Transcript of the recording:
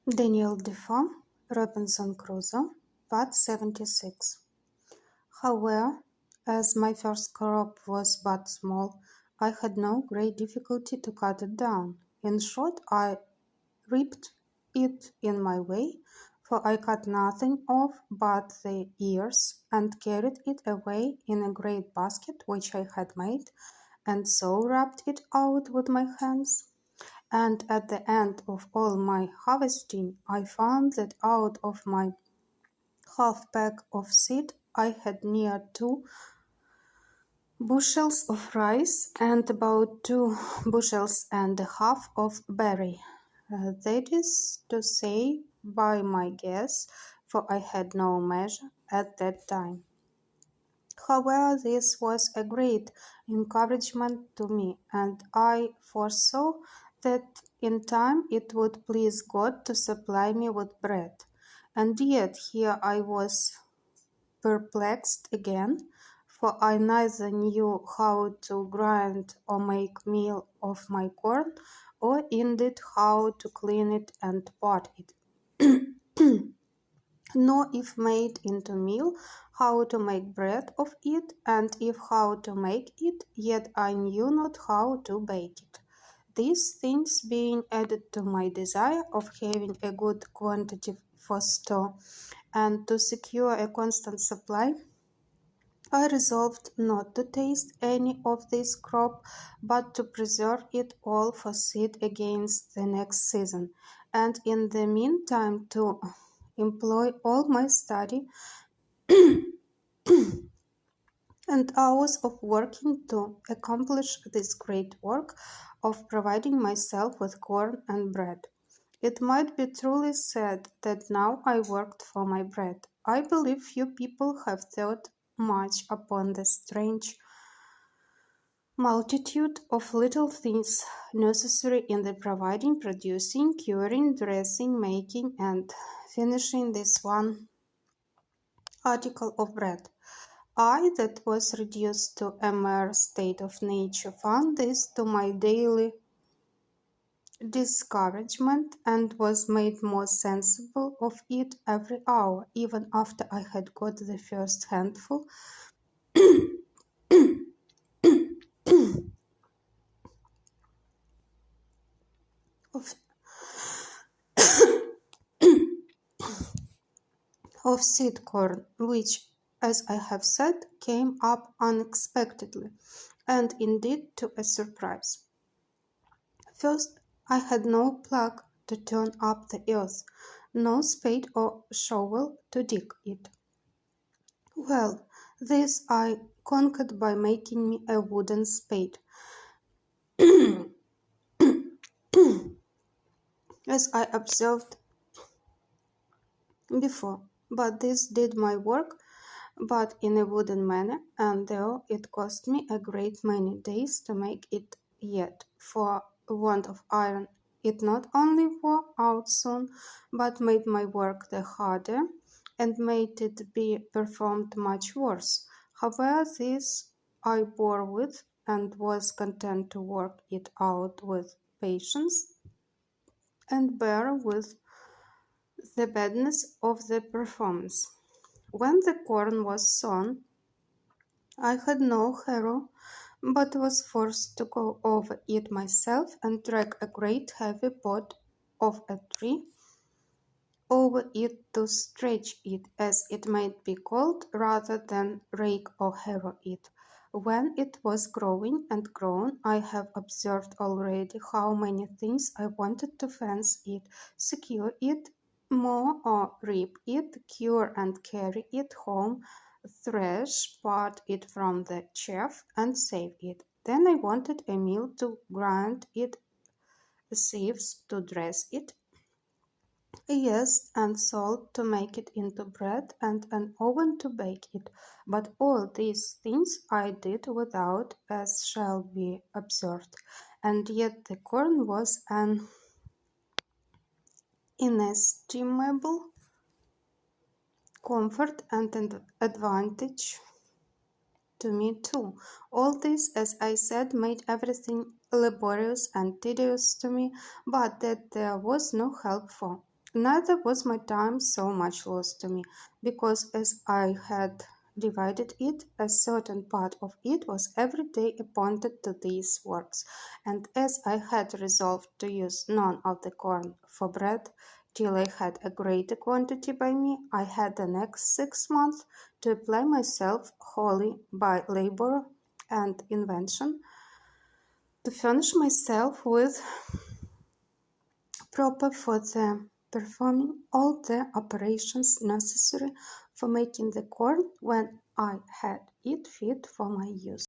Daniel Defoe, Robinson Crusoe, Part 76. However, as my first crop was but small, I had no great difficulty to cut it down. In short, I ripped it in my way, for I cut nothing off but the ears, and carried it away in a great basket which I had made, and so rubbed it out with my hands. And at the end of all my harvesting, I found that out of my half-peck of seed I had near 2 bushels of rice and about 2.5 bushels of barley. That is to say, by my guess, for I had no measure at that time. However, this was a great encouragement to me, and I foresaw that in time it would please God to supply me with bread. And yet here I was perplexed again, for I neither knew how to grind or make meal of my corn, or indeed how to clean it and pot it. Nor if made into meal, how to make bread of it, and if how to make it, yet I knew not how to bake it. These things being added to my desire of having a good quantity for store, and to secure a constant supply, I resolved not to taste any of this crop, but to preserve it all for seed against the next season, and in the meantime to employ all my study and hours of working to accomplish this great work of providing myself with corn and bread. It might be truly said that now I worked for my bread. I believe few people have thought much upon the strange multitude of little things necessary in the providing, producing, curing, dressing, making, and finishing this one article of bread. I, that was reduced to a mere state of nature, found this to my daily discouragement, and was made more sensible of it every hour, even after I had got the first handful of, of seed corn, which, as I have said, came up unexpectedly, and indeed to a surprise. First, I had no plug to turn up the earth, no spade or shovel to dig it. Well, this I conquered by making me a wooden spade, as I observed before. But this did my work, but in a wooden manner, and though it cost me a great many days to make it, yet, for want of iron, it not only wore out soon, but made my work the harder, and made it be performed much worse. However, this I bore with, and was content to work it out with patience, and bear with the badness of the performance. When the corn was sown, I had no harrow, but was forced to go over it myself and drag a great heavy pot of a tree over it to stretch it, as it might be called, rather than rake or harrow it. When it was growing and grown, I have observed already how many things I wanted to fence it, secure it, mow or rip it, cure and carry it home, thresh, part it from the chaff, and save it. Then I wanted a mill to grind it, sieves to dress it, yes, and salt to make it into bread, and an oven to bake it. But all these things I did without, as shall be observed, and yet the corn was an inestimable comfort and an advantage to me too. All this, as I said, made everything laborious and tedious to me, but that there was no help for. Neither was my time so much lost to me, because as I had divided it, a certain part of it was every day appointed to these works, and as I had resolved to use none of the corn for bread, till I had a greater quantity by me, I had the next 6 months to apply myself wholly by labor and invention to furnish myself with proper for the performing all the operations necessary for making the corn when I had it fit for my use.